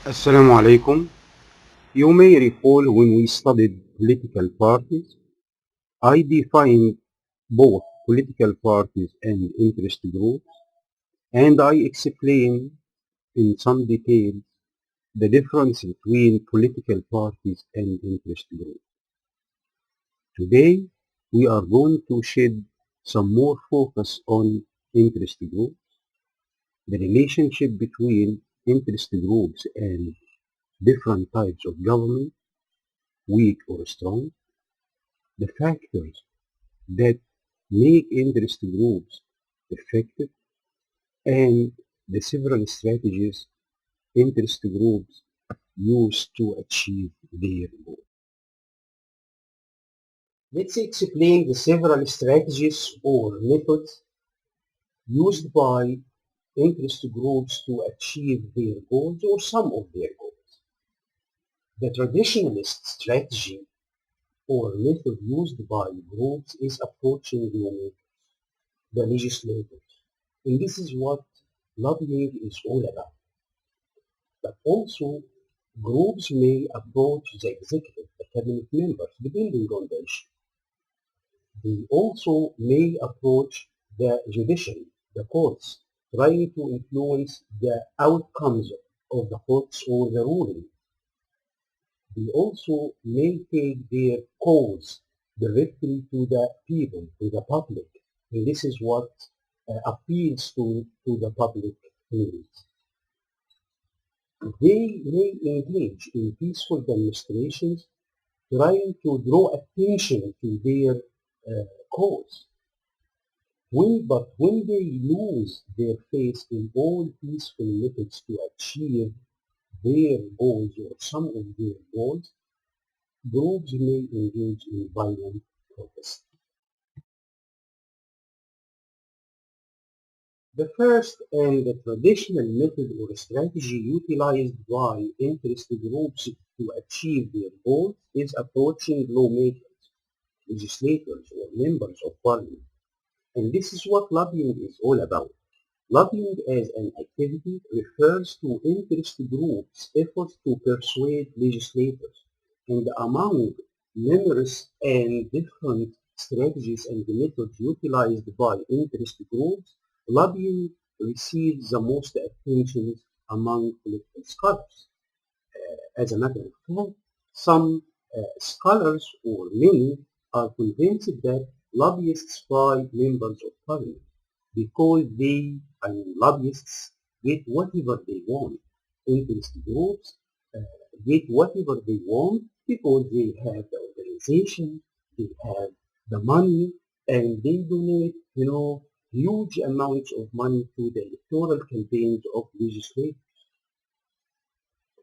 Assalamu alaikum. You may recall when we studied political parties, I defined both political parties and interest groups, and I explained in some detail the difference between political parties and interest groups. Today, we are going to shed some more focus on interest groups, the relationship between interest groups and different types of government, weak or strong, the factors that make interest groups effective, and the several strategies interest groups use to achieve their goal. Let's explain the several strategies or methods used by interest groups to achieve their goals or some of their goals. The traditionalist strategy or method used by groups is approaching the legislators. And this is what lobbying is all about. But also, groups may approach the executive, the cabinet members, depending on the issue. They also may approach the judiciary, the courts, trying to influence the outcomes of the courts or the ruling. They also may take their cause directly to the people, to the public. And this is what appeals to the public needs. They may engage in peaceful demonstrations trying to draw attention to their cause. But when they lose their faith in all peaceful methods to achieve their goals or some of their goals, groups may engage in violent protest. The first and the traditional method or strategy utilized by interest groups to achieve their goals is approaching lawmakers, legislators, or members of parliament. And this is what lobbying is all about. Lobbying as an activity refers to interest groups' efforts to persuade legislators. And among numerous and different strategies and methods utilized by interest groups, lobbying receives the most attention among political scholars. As a matter of fact, some scholars or many are convinced that lobbyists buy members of parliament because lobbyists get whatever they want. Interest groups uh, get whatever they want because they have the organization, they have the money, and they donate, huge amounts of money to the electoral campaigns of legislators.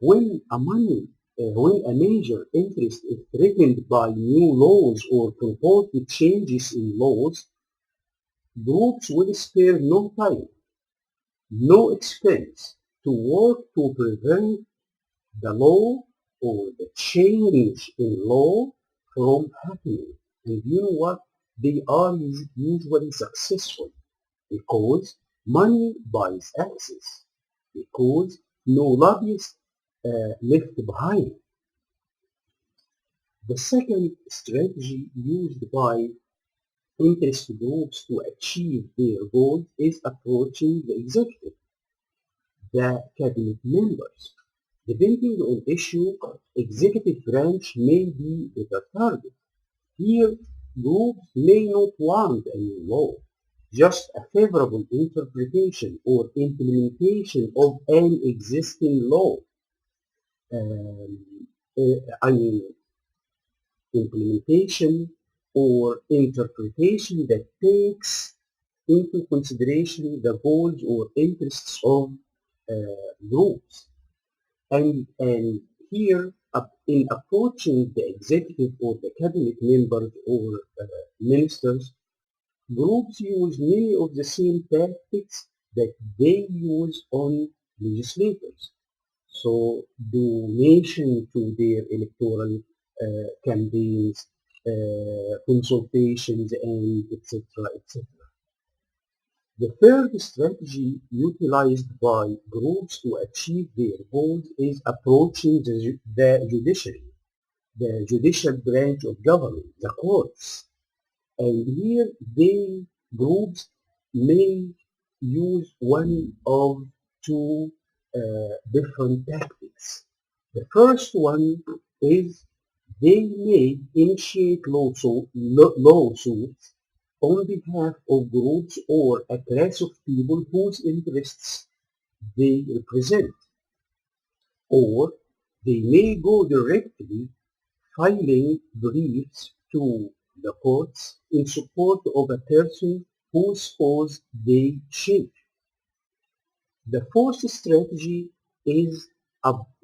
When a major interest is threatened by new laws or proposed changes in laws, groups will spare no time, no expense to work to prevent the law or the change in law from happening. And you know what? They are usually successful because money buys access, because no lobbyist left behind. The second strategy used by interest groups to achieve their goals is approaching the executive, the cabinet members. Depending on issue, executive branch may be the target. Here, groups may not want a new law, just a favorable interpretation or implementation of an existing law. Um, I mean, implementation or interpretation that takes into consideration the goals or interests of groups. And here, in approaching the executive or the cabinet members or ministers, groups use many of the same tactics that they use on legislators. So donation to their electoral campaigns, consultations, and etc., etc. The third strategy utilized by groups to achieve their goals is approaching the judicial branch of government, the courts. And here groups may use one of two different tactics. The first one is they may initiate lawsuits on behalf of groups or a class of people whose interests they represent, or they may go directly filing briefs to the courts in support of a person whose cause they shape. The fourth strategy is,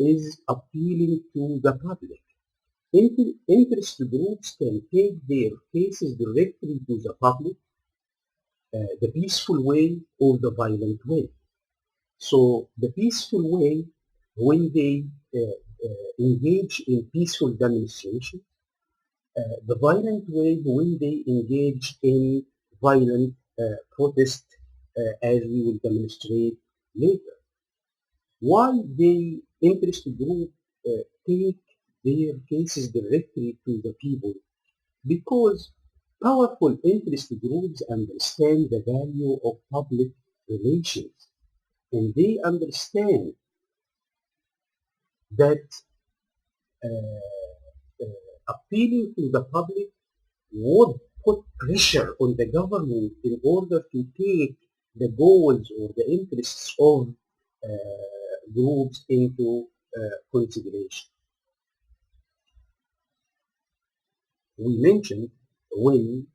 is appealing to the public. Interest groups can take their cases directly to the public, the peaceful way or the violent way. So the peaceful way, when they engage in peaceful demonstration, the violent way when they engage in violent protest, as we will demonstrate later. Why the interest group take their cases directly to the people? Because powerful interest groups understand the value of public relations, and they understand that appealing to the public would put pressure on the government in order to take the goals or the interests of groups into consideration. We mentioned when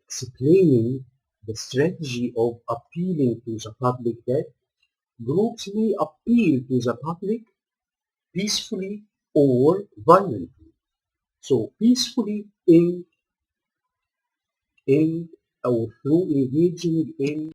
explaining the strategy of appealing to the public that groups may appeal to the public peacefully or violently. So peacefully in or through engaging in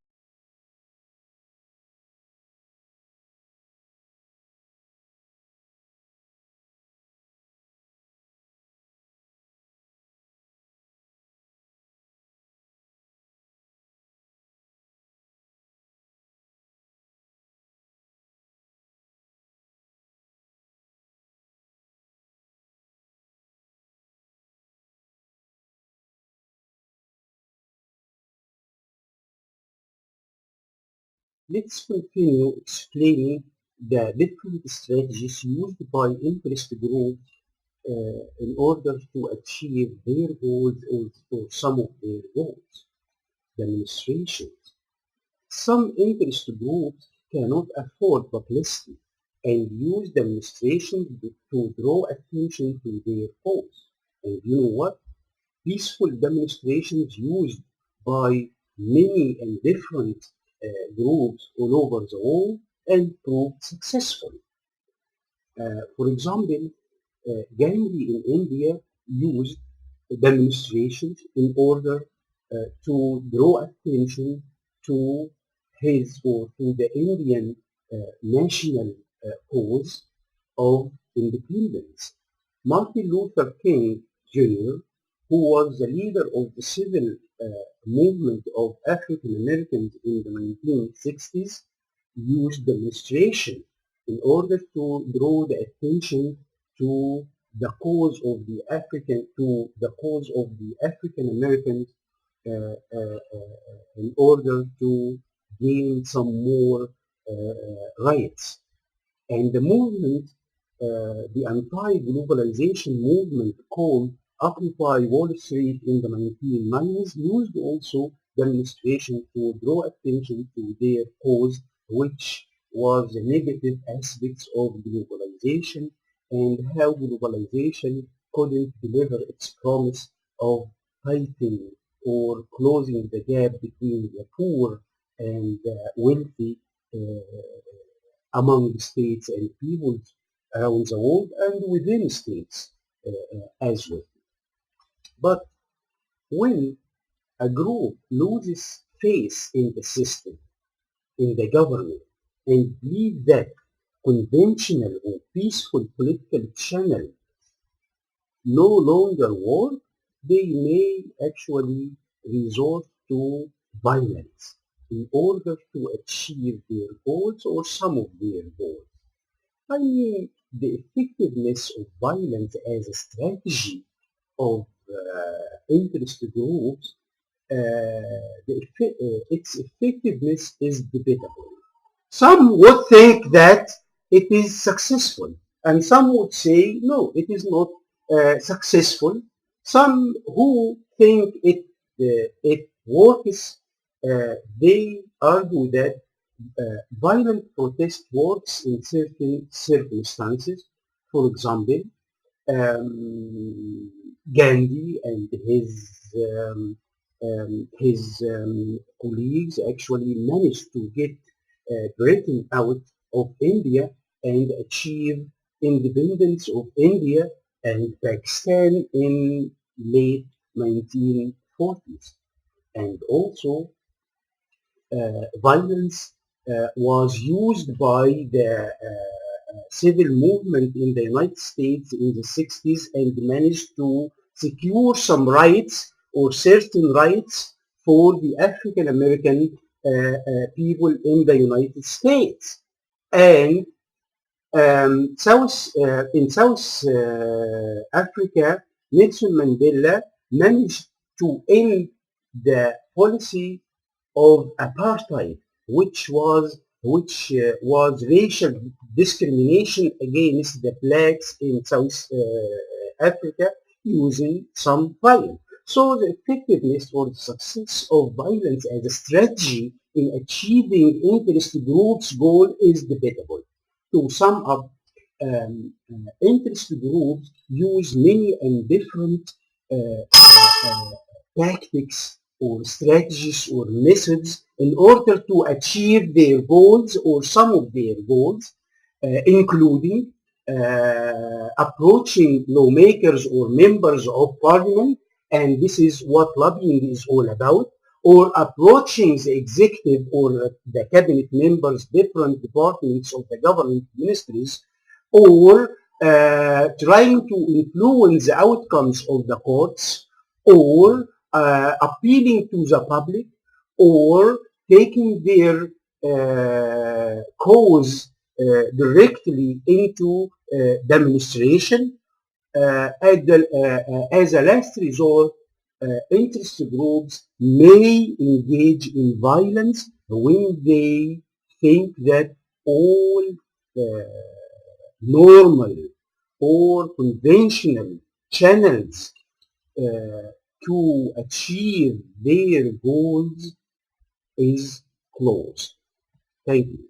let's continue explaining the different strategies used by interest groups in order to achieve their goals or some of their goals. Demonstrations. Some interest groups cannot afford publicity and use demonstrations to draw attention to their cause. And you know what? Peaceful demonstrations used by many and different groups all over the world and proved successful. For example, Gandhi in India used demonstrations in order to draw attention to his or to the Indian national cause of independence. Martin Luther King Jr., who was the leader of the civil movement of African Americans in the 1960s, used demonstration in order to draw the attention to the cause of the African Americans in order to gain some more rights. And the movement, the anti-globalization movement called Occupy Wall Street in the 1990s, used also demonstration to draw attention to their cause, which was the negative aspects of globalization and how globalization couldn't deliver its promise of fighting or closing the gap between the poor and the wealthy among states and peoples around the world and within states as well. But when a group loses faith in the system, in the government, and believe that conventional or peaceful political channels no longer work, they may actually resort to violence in order to achieve their goals or some of their goals. I mean, the effectiveness of violence as a strategy of interest groups, its effectiveness is debatable. Some would think that it is successful, and some would say, no, it is not successful. Some who think it works, they argue that violent protest works in certain circumstances. For example, Gandhi and his colleagues actually managed to get Britain out of India and achieve independence of India and Pakistan in late 1940s. And also violence was used by the civil movement in the United States in the 60s and managed to secure some rights or certain rights for the African American people in the United States. And in South Africa, Nelson Mandela managed to end the policy of apartheid, which was racial discrimination against the blacks in South Africa using some violence. So the effectiveness or the success of violence as a strategy in achieving interest groups' goal is debatable. To sum up, interest groups use many and different tactics or strategies or methods in order to achieve their goals or some of their goals, including approaching lawmakers or members of parliament, and this is what lobbying is all about, or approaching the executive or the cabinet members, different departments of the government ministries, or trying to influence the outcomes of the courts, or appealing to the public, or taking their cause directly into the administration. As a last resort, interest groups may engage in violence when they think that all normal or conventional channels to achieve their goals is closed. Thank you.